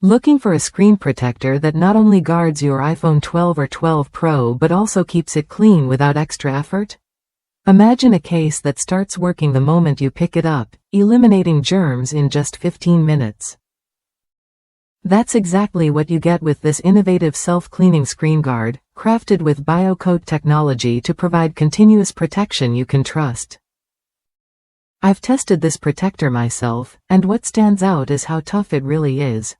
Looking for a screen protector that not only guards your iPhone 12 or 12 Pro but also keeps it clean without extra effort? Imagine a case that starts working the moment you pick it up, eliminating germs in just 15 minutes. That's exactly what you get with this innovative self-cleaning screen guard, crafted with BioCote technology to provide continuous protection you can trust. I've tested this protector myself, and what stands out is how tough it really is.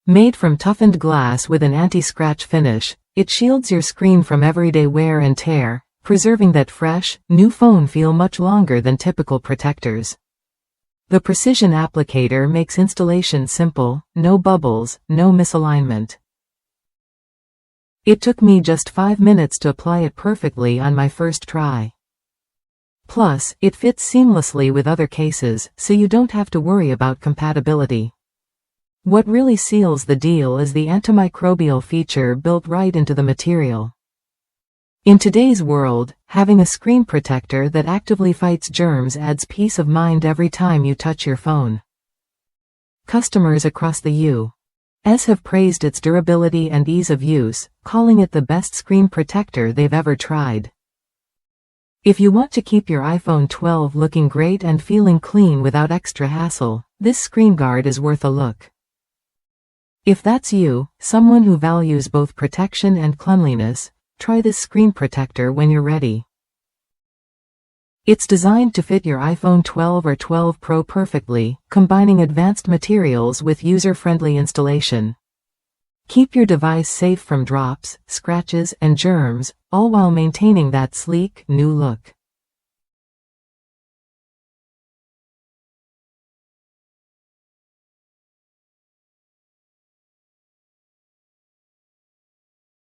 Made from toughened glass with an anti-scratch finish, it shields your screen from everyday wear and tear, preserving that fresh, new phone feel much longer than typical protectors. The precision applicator makes installation simple, no bubbles, no misalignment. It took me just 5 minutes to apply it perfectly on my first try. Plus, it fits seamlessly with other cases, so you don't have to worry about compatibility. What really seals the deal is the antimicrobial feature built right into the material. In today's world, having a screen protector that actively fights germs adds peace of mind every time you touch your phone. Customers across the U.S. have praised its durability and ease of use, calling it the best screen protector they've ever tried. If you want to keep your iPhone 12 looking great and feeling clean without extra hassle, this screen guard is worth a look. If that's you, someone who values both protection and cleanliness, try this screen protector when you're ready. It's designed to fit your iPhone 12 or 12 Pro perfectly, combining advanced materials with user-friendly installation. Keep your device safe from drops, scratches, and germs, all while maintaining that sleek, new look.